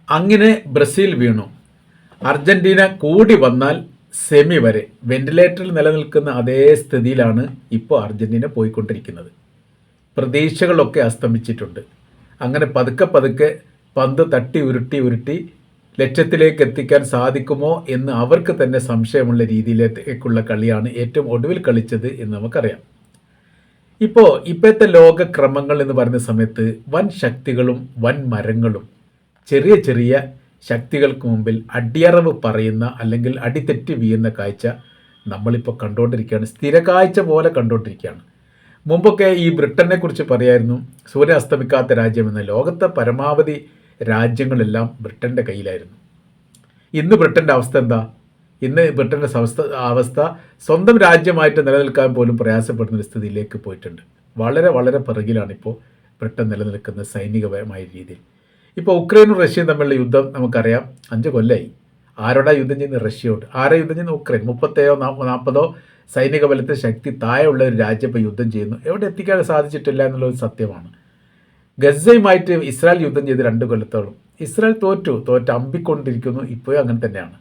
അങ്ങനെ ബ്രസീൽ വീണു. അർജന്റീന കൂടി വന്നാൽ സെമി വരെ വെന്റിലേറ്ററിൽ നിലനിൽക്കുന്ന അതേ സ്ഥിതിയിലാണ് ഇപ്പോൾ അർജന്റീന പോയിക്കൊണ്ടിരിക്കുന്നത്. പ്രതീക്ഷകളൊക്കെ അസ്തമിച്ചിട്ടുണ്ട്. അങ്ങനെ പതുക്കെ പതുക്കെ പന്ത് തട്ടി ഉരുട്ടി ഉരുട്ടി ലക്ഷ്യത്തിലേക്ക് എത്തിക്കാൻ സാധിക്കുമോ എന്ന് അവർക്ക് തന്നെ സംശയമുള്ള രീതിയിലേക്കുള്ള കളിയാണ് ഏറ്റവും ഒടുവിൽ കളിച്ചത് എന്ന് നമുക്കറിയാം. ഇപ്പോഴത്തെ ലോകക്രമങ്ങൾ എന്ന് പറയുന്ന സമയത്ത് വൻ ശക്തികളും വൻ മരങ്ങളും ചെറിയ ചെറിയ ശക്തികൾക്ക് മുമ്പിൽ അടിയറവ് പറയുന്ന അല്ലെങ്കിൽ അടിതെറ്റി വീഴുന്ന കാഴ്ച നമ്മളിപ്പോൾ കണ്ടുകൊണ്ടിരിക്കുകയാണ്. സ്ഥിര കാഴ്ച പോലെ കണ്ടുകൊണ്ടിരിക്കുകയാണ്. മുമ്പൊക്കെ ഈ ബ്രിട്ടനെ കുറിച്ച് പറയായിരുന്നു സൂര്യൻ അസ്തമിക്കാത്ത രാജ്യമെന്ന്. ലോകത്തെ പരമാവധി രാജ്യങ്ങളെല്ലാം ബ്രിട്ടൻ്റെ കയ്യിലായിരുന്നു. ഇന്ന് ബ്രിട്ടൻ്റെ അവസ്ഥ എന്താ? ഇന്ന് ബ്രിട്ടൻ്റെ അവസ്ഥ സ്വന്തം രാജ്യമായിട്ട് നിലനിൽക്കാൻ പോലും പ്രയാസപ്പെടുന്ന ഒരു സ്ഥിതിയിലേക്ക് പോയിട്ടുണ്ട്. വളരെ വളരെ പിറകിലാണ് ഇപ്പോൾ ബ്രിട്ടൻ നിലനിൽക്കുന്ന സൈനികപരമായ രീതിയിൽ. ഇപ്പോൾ ഉക്രൈനും റഷ്യയും തമ്മിലുള്ള യുദ്ധം നമുക്കറിയാം. 5 കൊല്ലമായി. ആരോടാ യുദ്ധം ചെയ്യുന്നത്? റഷ്യയോട്. ആരാ യുദ്ധം ചെയ്യുന്നത്? ഉക്രൈൻ. 30-40 സൈനിക ബലത്തെ ശക്തി താഴെയുള്ള ഒരു രാജ്യം ഇപ്പോൾ യുദ്ധം ചെയ്യുന്നു. എവിടെ എത്തിക്കാൻ സാധിച്ചിട്ടില്ല എന്നുള്ളൊരു സത്യമാണ്. ഗസയുമായിട്ട് ഇസ്രായേൽ യുദ്ധം ചെയ്ത് 2 കൊല്ലത്തോളം. ഇസ്രായേൽ തോറ്റ് അമ്പിക്കൊണ്ടിരിക്കുന്നു. ഇപ്പോഴും അങ്ങനെ തന്നെയാണ്.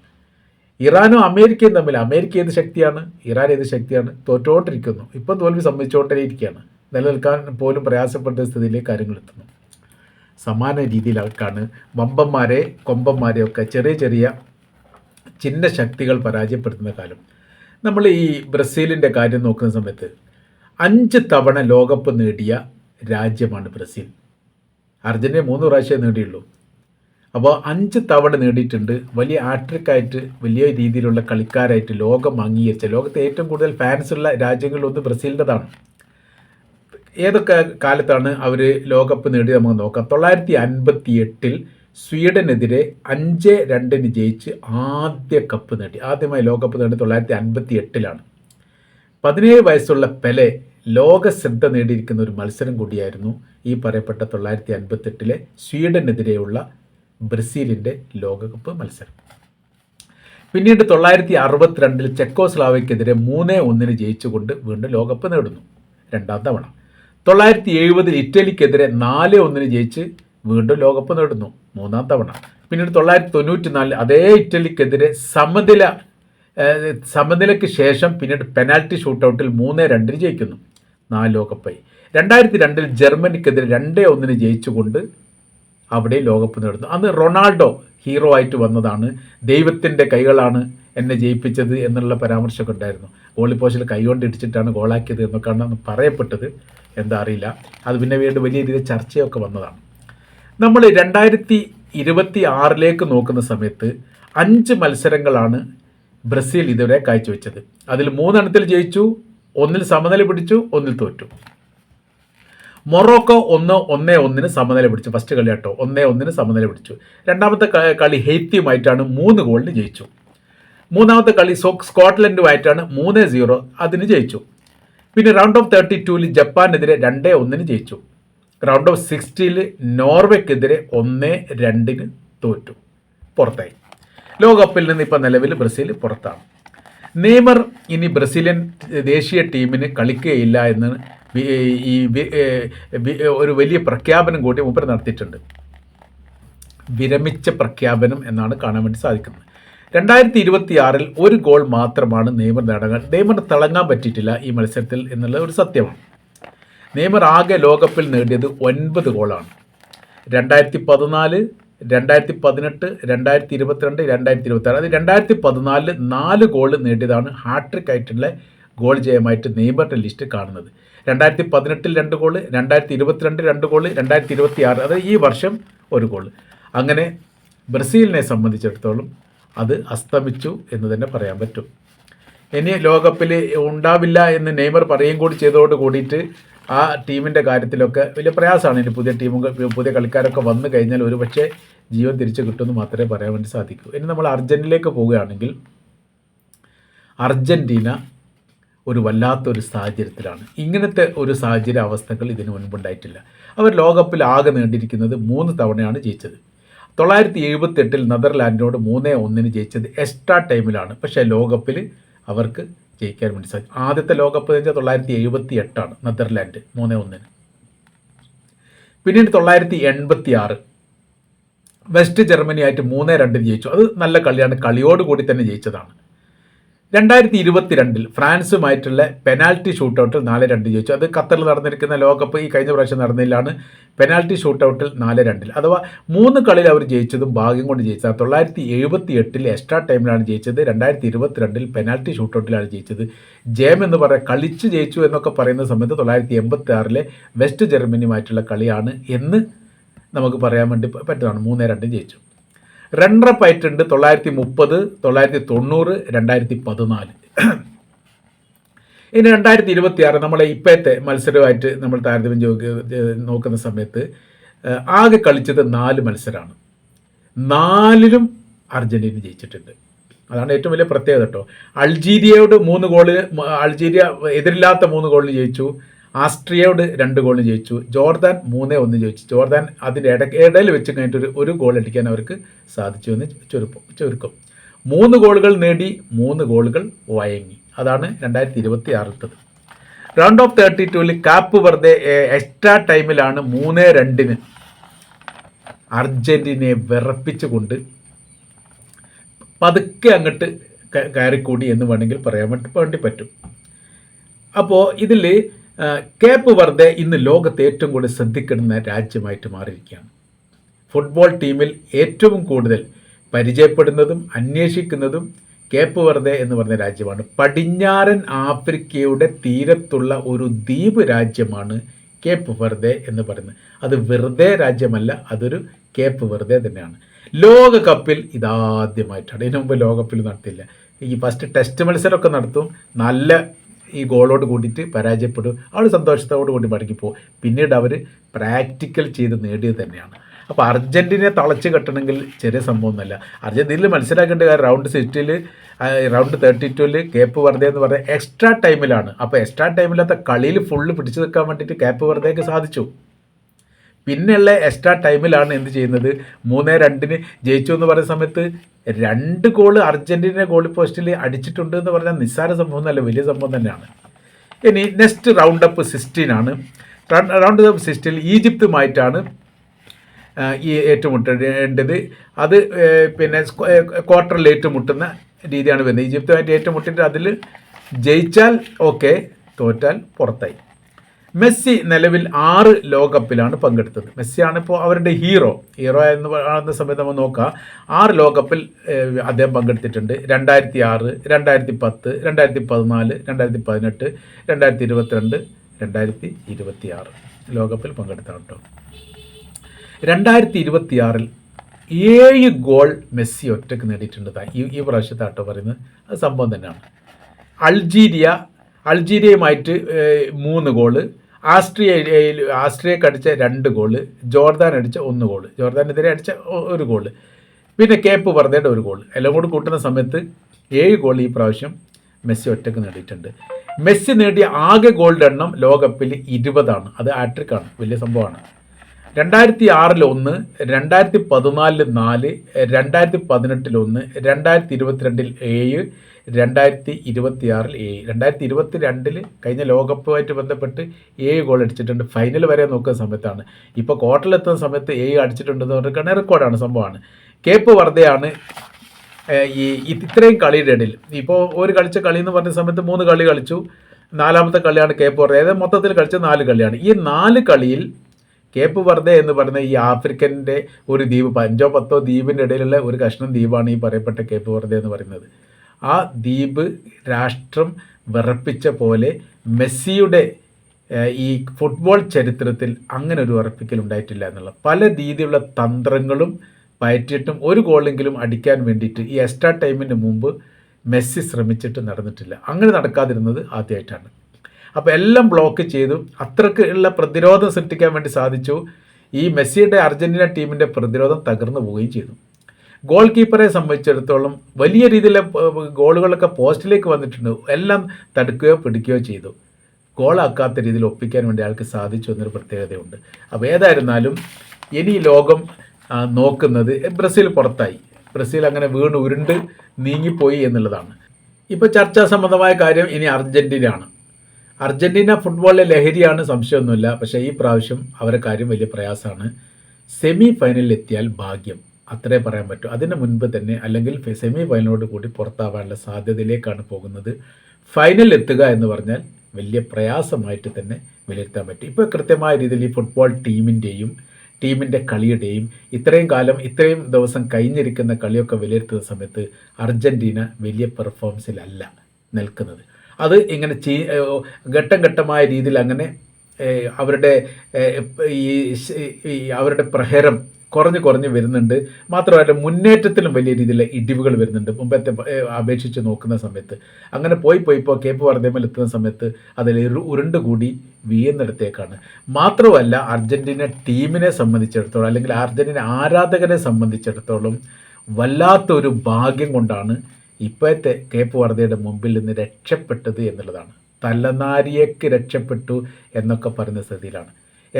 ഇറാനും അമേരിക്കയും തമ്മിൽ അമേരിക്ക ഏത് ശക്തിയാണ്, ഇറാൻ ഏത് ശക്തിയാണ്? തോറ്റുകൊണ്ടിരിക്കുന്നു. ഇപ്പം തോൽവി സംഭവിച്ചുകൊണ്ടേയിരിക്കുകയാണ്. നിലനിൽക്കാൻ പോലും പ്രയാസപ്പെട്ട സ്ഥിതിയിലേക്ക് കാര്യങ്ങൾ എത്തുന്നു. സമാന രീതിയിലാണ് വമ്പന്മാരെ കൊമ്പന്മാരെയൊക്കെ ചെറിയ ചെറിയ ചിഹ്ന ശക്തികൾ പരാജയപ്പെടുത്തുന്ന കാലം. നമ്മൾ ഈ ബ്രസീലിൻ്റെ കാര്യം നോക്കുന്ന സമയത്ത് 5 തവണ ലോകകപ്പ് നേടിയ രാജ്യമാണ് ബ്രസീൽ. അർജന്റീന 3 പ്രാവശ്യമേ നേടിയുള്ളൂ. അപ്പോൾ 5 തവണ നേടിയിട്ടുണ്ട്. വലിയ ആട്രിക്കായിട്ട് വലിയ രീതിയിലുള്ള കളിക്കാരായിട്ട് ലോകം അംഗീകരിച്ച, ലോകത്തെ ഏറ്റവും കൂടുതൽ ഫാൻസുള്ള രാജ്യങ്ങളിലൊന്ന് ബ്രസീലിൻ്റെതാണ്. ഏതൊക്കെ കാലത്താണ് അവർ ലോകകപ്പ് നേടി നമുക്ക് നോക്കാം. 1958 സ്വീഡനെതിരെ 5-2 ജയിച്ച് ആദ്യ കപ്പ് നേടി. ആദ്യമായി ലോകകപ്പ് നേടി 1958. 17 വയസ്സുള്ള പെലെ ലോക ശ്രദ്ധ നേടിയിരിക്കുന്ന ഒരു മത്സരം കൂടിയായിരുന്നു ഈ പറയപ്പെട്ട 1958 സ്വീഡനെതിരെയുള്ള ബ്രസീലിൻ്റെ ലോകകപ്പ് മത്സരം. പിന്നീട് 1962 ചെക്കോസ്ലാവയ്ക്കെതിരെ 3-1 ജയിച്ചുകൊണ്ട് വീണ്ടും ലോകകപ്പ് നേടുന്നു, 2ാം തവണ. 1970 ഇറ്റലിക്കെതിരെ 4-1 ജയിച്ച് വീണ്ടും ലോകകപ്പ് നേടുന്നു, 3ാം തവണ. പിന്നീട് 1994 അതേ ഇറ്റലിക്കെതിരെ സമനിലയ്ക്ക് ശേഷം പിന്നീട് പെനാൽറ്റി ഷൂട്ടൗട്ടിൽ 3-2 ജയിക്കുന്നു, 4 ലോകകപ്പായി. 2002 ജർമ്മനിക്കെതിരെ 2-1 ജയിച്ചുകൊണ്ട് അവിടെ ലോകകപ്പ് നേടുന്നു. അന്ന് റൊണാൾഡോ ഹീറോ ആയിട്ട് വന്നതാണ്. ദൈവത്തിൻ്റെ കൈകളാണ് എന്നെ ജയിപ്പിച്ചത് എന്നുള്ള പരാമർശമൊക്കെ ഉണ്ടായിരുന്നു. ഗോളിപ്പോസ്റ്റിൽ കൈകൊണ്ട് ഇടിച്ചിട്ടാണ് ഗോളാക്കിയത് എന്നൊക്കെയാണ് അന്ന് പറയപ്പെട്ടത്. എന്താ അറിയില്ല. അത് പിന്നെ വീണ്ടും വലിയ രീതിയിൽ ചർച്ചയൊക്കെ വന്നതാണ്. നമ്മൾ 2026 നോക്കുന്ന സമയത്ത് 5 മത്സരങ്ങളാണ് ബ്രസീൽ ഇതുവരെ കാഴ്ചവെച്ചത്. അതിൽ 3 എണ്ണത്തിൽ ജയിച്ചു, 1 സമനില പിടിച്ചു, 1 തോറ്റു. മൊറോക്കോ 1-1 സമനില പിടിച്ചു. ഫസ്റ്റ് കളി കേട്ടോ, 1-1 സമനില പിടിച്ചു. രണ്ടാമത്തെ കളി ഹെയ്ത്തിയുമായിട്ടാണ് 3 ഗോളിന് ജയിച്ചു. മൂന്നാമത്തെ കളി സ്കോട്ട്ലൻഡുമായിട്ടാണ് 3-0 അതിന് ജയിച്ചു. പിന്നെ റൗണ്ട് ഓഫ് 32 ജപ്പാനെതിരെ 2-1 ജയിച്ചു. റൗണ്ട് ഓഫ് 60 നോർവേക്കെതിരെ 1-2 തോറ്റു, പുറത്തായി. ലോകകപ്പിൽ നിന്ന് ഇപ്പം നിലവിൽ ബ്രസീൽ പുറത്താണ്. നെയ്മർ ഇനി ബ്രസീലിയൻ ദേശീയ ടീമിന് കളിക്കുകയില്ല എന്ന് ഒരു വലിയ പ്രഖ്യാപനം കൂടി മൂപ്പർ നടത്തിയിട്ടുണ്ട്. വിരമിച്ച പ്രഖ്യാപനം എന്നാണ് കാണാൻ വേണ്ടി സാധിക്കുന്നത്. 2026 1 ഗോൾ മാത്രമാണ് നെയ്മർ നെയ്മർ തിളങ്ങാൻ പറ്റിയിട്ടില്ല ഈ മത്സരത്തിൽ എന്നുള്ള ഒരു സത്യമാണ്. നെയ്മർ ആകെ ലോകകപ്പിൽ നേടിയത് 9 ഗോളാണ്. 2014, 2018, 2022, 2026. അത് 2014 4 ഗോൾ നേടിയതാണ് ഹാട്രിക് ആയിട്ടുള്ള ഗോൾ ജയമായിട്ട് നെയ്മറിൻ്റെ ലിസ്റ്റ് കാണുന്നത്. 2018 2 ഗോൾ, 2022 2 ഗോൾ, 2026 അത് ഈ വർഷം 1 ഗോൾ. അങ്ങനെ ബ്രസീലിനെ സംബന്ധിച്ചിടത്തോളം അത് അസ്തമിച്ചു എന്ന് തന്നെ പറയാൻ പറ്റും. ഇനി ലോകകപ്പിൽ ഉണ്ടാവില്ല എന്ന് നെയ്മർ പറയുകയും കൂടി ചെയ്തതോട് കൂടിയിട്ട് ആ ടീമിൻ്റെ കാര്യത്തിലൊക്കെ വലിയ പ്രയാസമാണ്. ഇനി പുതിയ കളിക്കാരൊക്കെ വന്നു കഴിഞ്ഞാൽ ഒരു പക്ഷേ ജീവൻ തിരിച്ചു കിട്ടുമെന്ന് മാത്രമേ പറയാൻ വേണ്ടി സാധിക്കൂ. ഇനി നമ്മൾ അർജന്റീനയിലേക്ക് പോവുകയാണെങ്കിൽ അർജന്റീന ഒരു വല്ലാത്തൊരു സാഹചര്യത്തിലാണ്. ഇങ്ങനത്തെ ഒരു സാഹചര്യ അവസ്ഥകൾ ഇതിനു മുൻപുണ്ടായിട്ടില്ല. അവർ ലോകകപ്പിൽ ആകെ നേടിയിരിക്കുന്നത് 3 തവണയാണ് ജയിച്ചത്. 1978 നെതർലാൻഡിനോട് 3-1 ജയിച്ചത് എക്സ്ട്രാ ടൈമിലാണ്. പക്ഷേ ലോകകപ്പിൽ അവർക്ക് ജയിക്കാൻ വേണ്ടി സാധിക്കും. ആദ്യത്തെ ലോകകപ്പ് എന്ന് വെച്ചാൽ 1978 നെതർലാൻഡ് 3-1. പിന്നീട് 1986 വെസ്റ്റ് ജർമ്മനിയായിട്ട് 3-2 ജയിച്ചു. അത് നല്ല കളിയാണ്, കളിയോടുകൂടി തന്നെ ജയിച്ചതാണ്. 2022 ഫ്രാൻസുമായിട്ടുള്ള പെനാൽറ്റി ഷൂട്ടൗട്ടിൽ 4-2 ജയിച്ചു. അത് ഖത്തറിൽ നടന്നിരിക്കുന്ന ലോകകപ്പ് ഈ കഴിഞ്ഞ പ്രാവശ്യം നടന്നതിലാണ് പെനാൽറ്റി ഷൂട്ടൗട്ടിൽ 4-2. അഥവാ 3 കളിയിൽ അവർ ജയിച്ചതും ഭാഗ്യം കൊണ്ട് ജയിച്ചത്. 1978 എക്സ്ട്രാ ടൈമിലാണ് ജയിച്ചത്. 2022 പെനാൽറ്റി ഷൂട്ടൗട്ടിലാണ് ജയിച്ചത്. ജയം എന്ന് പറയാൻ കളിച്ച് ജയിച്ചു എന്നൊക്കെ പറയുന്ന സമയത്ത് 1986 വെസ്റ്റ് ജർമ്മനിയുമായിട്ടുള്ള കളിയാണ് എന്ന് നമുക്ക് പറയാൻ വേണ്ടി പറ്റുന്നതാണ്. 3-2 ജയിച്ചു. റണ്ണറപ്പ് ആയിട്ടുണ്ട് 930, 990, 2014. ഇനി 2026 നമ്മളെ ഇപ്പോഴത്തെ മത്സരമായിട്ട് നമ്മൾ താരതമ്യം നോക്കുന്ന സമയത്ത് ആകെ കളിച്ചത് 4 മത്സരമാണ്. 4ലും അർജൻറ്റീന ജയിച്ചിട്ടുണ്ട്. അതാണ് ഏറ്റവും വലിയ പ്രത്യേകത കേട്ടോ. അൾജീരിയയോട് 3 ഗോള്, അൾജീരിയ എതിരില്ലാത്ത 3 ഗോളിന് ജയിച്ചു. ആസ്ട്രിയയോട് 2 ഗോളിന് ജയിച്ചു. ജോർദാൻ 3-1 ജയിച്ചു. ജോർദാൻ അതിൻ്റെ ഇടയിൽ വെച്ച് കഴിഞ്ഞിട്ട് ഒരു ഗോൾ അടിക്കാൻ അവർക്ക് സാധിച്ചു എന്ന് ചുരുക്കം. 3 ഗോളുകൾ നേടി, 3 ഗോളുകൾ വഴങ്ങി. അതാണ് 2026. റൗണ്ട് ഓഫ് 32 കാപ്പ് വെറുതെ എക്സ്ട്രാ ടൈമിലാണ് 3-2 അർജന്റീനയെ വിറപ്പിച്ചുകൊണ്ട് പതുക്കെ അങ്ങോട്ട് കയറിക്കൂടി എന്ന് വേണമെങ്കിൽ പറയാൻ വേണ്ടി പറ്റും. അപ്പോൾ ഇതിൽ കേപ്പ് വെറുതെ ഇന്ന് ലോകത്തെ ഏറ്റവും കൂടുതൽ ശ്രദ്ധിക്കുന്ന രാജ്യമായിട്ട് മാറിയിരിക്കുകയാണ്. ഫുട്ബോൾ ടീമിൽ ഏറ്റവും കൂടുതൽ പരിചയപ്പെടുന്നതും അന്വേഷിക്കുന്നതും കേപ്പ് വെറുതെ എന്ന് പറഞ്ഞ രാജ്യമാണ്. പടിഞ്ഞാറൻ ആഫ്രിക്കയുടെ തീരത്തുള്ള ഒരു ദ്വീപ് രാജ്യമാണ് കേപ്പ് വെറുതെ എന്ന് പറയുന്നത്. അത് വെറുതെ രാജ്യമല്ല, അതൊരു കേപ്പ് വെറുതെ തന്നെയാണ്. ലോകകപ്പിൽ ഇതാദ്യമായിട്ടാണ്. ഇതിനു മുമ്പ് ലോകകപ്പിൽ നടത്തില്ല. ഈ ഫസ്റ്റ് ടെസ്റ്റ് മത്സരമൊക്കെ നടത്തും, നല്ല ഈ ഗോളോട് കൂടിയിട്ട് പരാജയപ്പെടും. അവൾ സന്തോഷത്തോടു കൂടി മടങ്ങിപ്പോവും. പിന്നീട് അവർ പ്രാക്ടിക്കൽ ചെയ്ത് നേടിയത് തന്നെയാണ്. അപ്പോൾ അർജൻറ്റീനയെ തളച്ച് കെട്ടണമെങ്കിൽ ചെറിയ സംഭവമൊന്നുമല്ല. അർജൻറ്റീനയിൽ മനസ്സിലാക്കേണ്ട കാര്യം റൗണ്ട് 32 കേപ്പ് വെറുതെ എന്ന് പറഞ്ഞാൽ എക്സ്ട്രാ ടൈമിലാണ്. അപ്പോൾ എക്സ്ട്രാ ടൈമില്ലാത്ത കളിയിൽ ഫുള്ള് പിടിച്ചു നിൽക്കാൻ വേണ്ടിയിട്ട് കേപ്പ് വെറുതെയൊക്കെ സാധിച്ചു. പിന്നെയുള്ള എക്സ്ട്രാ ടൈമിലാണ് എന്ത് ചെയ്യുന്നത്, 3-2 ജയിച്ചു എന്ന് പറയുന്ന സമയത്ത് 2 ഗോള് അർജൻറ്റീന ഗോൾ പോസ്റ്റിൽ അടിച്ചിട്ടുണ്ട് എന്ന് പറഞ്ഞാൽ നിസ്സാര സംഭവം എന്നല്ല, വലിയ സംഭവം തന്നെയാണ്. ഇനി നെക്സ്റ്റ് റൗണ്ട് അപ്പ് 16 ആണ്. റൗണ്ട് അപ്പ് 16 ഈജിപ്തുമായിട്ടാണ് ഈ ഏറ്റുമുട്ടേണ്ടത്. അത് പിന്നെ ക്വാർട്ടറിൽ ഏറ്റുമുട്ടുന്ന രീതിയാണ് വരുന്നത്. ഈജിപ്തുമായിട്ട് ഏറ്റുമുട്ടിയിട്ട് അതിൽ ജയിച്ചാൽ ഓക്കെ, തോറ്റാൽ പുറത്തായി. മെസ്സി നിലവിൽ 6 ലോകകപ്പിലാണ് പങ്കെടുത്തത്. മെസ്സിയാണ് ഇപ്പോൾ അവരുടെ ഹീറോ എന്ന് പറയുന്ന സമയത്ത് നമ്മൾ നോക്കാം. 6 ലോകകപ്പിൽ അദ്ദേഹം പങ്കെടുത്തിട്ടുണ്ട്. 2006, 2010, 2014, 2018, 2022, 2026 ലോകകപ്പിൽ പങ്കെടുത്താണ് കേട്ടോ. 2026 7 ഗോൾ മെസ്സി ഒറ്റക്ക് നേടിയിട്ടുണ്ട്. ഈ പ്രാവശ്യത്താട്ടോ പറയുന്നത്. അത് സംഭവം തന്നെയാണ്. അൾജീരിയയുമായിട്ട് 3 ഗോള്, ആസ്ട്രിയക്ക് അടിച്ച 2 ഗോള്, ജോർദാൻ അടിച്ച 1 ഗോള്, ജോർദാനെതിരെ അടിച്ച 1 ഗോള്, പിന്നെ കേപ്പ് വെറുതെയുടെ 1 ഗോൾ. എല്ലാം കൂടി കൂട്ടുന്ന സമയത്ത് 7 ഗോൾ ഈ പ്രാവശ്യം മെസ്സി ഒറ്റക്ക് നേടിയിട്ടുണ്ട്. മെസ്സി നേടിയ ആകെ ഗോളിൻ്റെ എണ്ണം ലോകകപ്പിൽ 20 അത് ഹാട്രിക്കാണ്, വലിയ സംഭവമാണ്. 2006 1, 2014 4, 2018 1, 2022 7, 2026 7. 2022 കഴിഞ്ഞ ലോകകപ്പുമായിട്ട് ബന്ധപ്പെട്ട് 7 ഗോൾ അടിച്ചിട്ടുണ്ട്. ഫൈനൽ വരെ നോക്കുന്ന സമയത്താണ്. ഇപ്പോൾ ക്വാർട്ടറിലെത്തുന്ന സമയത്ത് 7 അടിച്ചിട്ടുണ്ടെന്ന് പറഞ്ഞിട്ട് റെക്കോർഡാണ്, സംഭവമാണ്. കേപ്പ് വെറുതെയാണ് ഇത്രയും കളിയുടെ ഇടയിൽ. ഇപ്പോൾ ഒരു കളിച്ച കളി എന്ന് പറഞ്ഞ സമയത്ത് 3 കളി കളിച്ചു. 4ാമത്തെ കളിയാണ് കേപ്പ് വെറുതെ. അതായത് മൊത്തത്തിൽ കളിച്ച 4 കളിയാണ്. ഈ 4 കളിയിൽ കേപ്പ് വെറുതെ എന്ന് പറയുന്ന ഈ ആഫ്രിക്കൻ്റെ ഒരു ദ്വീപ്, 5-10 ദ്വീപിൻ്റെ ഇടയിലുള്ള ഒരു കഷ്ണം ദ്വീപാണ് ഈ പറയപ്പെട്ട കേപ്പ് വെറുതെ എന്ന് പറയുന്നത്. ആ ദ്വീപ് രാഷ്ട്രം വിറപ്പിച്ച പോലെ മെസ്സിയുടെ ഈ ഫുട്ബോൾ ചരിത്രത്തിൽ അങ്ങനെ ഒരു ഉറപ്പിക്കൽ ഉണ്ടായിട്ടില്ല എന്നുള്ള പല രീതിയിലുള്ള തന്ത്രങ്ങളും പയറ്റിയിട്ടും 1 ഗോളെങ്കിലും അടിക്കാൻ വേണ്ടിയിട്ട് ഈ എക്സ്ട്രാ ടൈമിന് മുമ്പ് മെസ്സി ശ്രമിച്ചിട്ട് നടന്നിട്ടില്ല. അങ്ങനെ നടക്കാതിരുന്നത് ആദ്യമായിട്ടാണ്. അപ്പോൾ എല്ലാം ബ്ലോക്ക് ചെയ്തു. അത്രയ്ക്ക് ഉള്ള പ്രതിരോധം സൃഷ്ടിക്കാൻ വേണ്ടി സാധിച്ചു. ഈ മെസ്സിയുടെ അർജൻറ്റീന ടീമിൻ്റെ പ്രതിരോധം തകർന്നു പോവുകയും ചെയ്തു. ഗോൾ കീപ്പറെ സംബന്ധിച്ചിടത്തോളം വലിയ രീതിയിലെ ഗോളുകളൊക്കെ പോസ്റ്റിലേക്ക് വന്നിട്ടുണ്ട്. എല്ലാം തടുക്കുകയോ പിടിക്കുകയോ ചെയ്തു. ഗോളാക്കാത്ത രീതിയിൽ ഒപ്പിക്കാൻ വേണ്ടി അയാൾക്ക് സാധിച്ചു എന്നൊരു പ്രത്യേകതയുണ്ട്. അപ്പോൾ ഏതായിരുന്നാലും ഇനി ലോകം നോക്കുന്നത് ബ്രസീൽ പുറത്തായി. ബ്രസീൽ അങ്ങനെ വീണ് ഉരുണ്ട് നീങ്ങിപ്പോയി എന്നുള്ളതാണ്. ഇപ്പോൾ ചർച്ചാ സംബന്ധമായ കാര്യം ഇനി അർജൻറ്റീനയാണ്. അർജൻറ്റീന ഫുട്ബോളിലെ ലഹരിയാണ്, സംശയമൊന്നുമില്ല. പക്ഷേ ഈ പ്രാവശ്യം അവരുടെ കാര്യം വലിയ പ്രയാസമാണ്. സെമി ഫൈനലിൽ എത്തിയാൽ ഭാഗ്യം. അത്രേ പറയാൻ പറ്റൂ. അതിന് മുൻപ് തന്നെ അല്ലെങ്കിൽ സെമി ഫൈനലോട് കൂടി പുറത്താവാനുള്ള സാധ്യതയിലേക്കാണ് പോകുന്നത്. ഫൈനൽ എത്തുക എന്ന് പറഞ്ഞാൽ വലിയ പ്രയാസമായിട്ട് തന്നെ വിലയിരുത്താൻ പറ്റും. ഇപ്പോൾ കൃത്യമായ രീതിയിൽ ഈ ഫുട്ബോൾ ടീമിൻ്റെ കളിയുടെയും ഇത്രയും ദിവസം കഴിഞ്ഞിരിക്കുന്ന കളിയൊക്കെ വിലയിരുത്തുന്ന സമയത്ത് അർജൻറ്റീന വലിയ പെർഫോമൻസിലല്ല നിൽക്കുന്നത്. അത് ഇങ്ങനെ ഘട്ടം ഘട്ടമായ രീതിയിൽ അങ്ങനെ അവരുടെ അവരുടെ പ്രഹരം കുറഞ്ഞ് വരുന്നുണ്ട്. മാത്രമല്ല മുന്നേറ്റത്തിലും വലിയ രീതിയിലുള്ള ഇടിവുകൾ വരുന്നുണ്ട് മുമ്പത്തെ അപേക്ഷിച്ച് നോക്കുന്ന സമയത്ത്. അങ്ങനെ ഇപ്പോൾ കേപ്പ് വർദ്ധമേൽ എത്തുന്ന സമയത്ത് അതിൽ ഉരുണ്ടുകൂടി വീഴുന്നിടത്തേക്കാണ്. മാത്രമല്ല അർജൻറ്റീന ടീമിനെ സംബന്ധിച്ചിടത്തോളം അല്ലെങ്കിൽ അർജൻറ്റീന ആരാധകരെ സംബന്ധിച്ചിടത്തോളം വല്ലാത്തൊരു ഭാഗ്യം കൊണ്ടാണ് ഇപ്പോഴത്തെ കേപ്പ് വർദ്ധയുടെ മുമ്പിൽ നിന്ന് രക്ഷപ്പെട്ടത് എന്നുള്ളതാണ്. തലനാരിയേക്ക് രക്ഷപ്പെട്ടു എന്നൊക്കെ പറയുന്ന സ്ഥിതിയിലാണ്.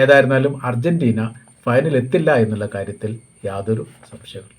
ഏതായിരുന്നാലും അർജൻറ്റീന ഫൈനൽ എത്തില്ല എന്നുള്ള കാര്യത്തിൽ യാതൊരു സംശയവും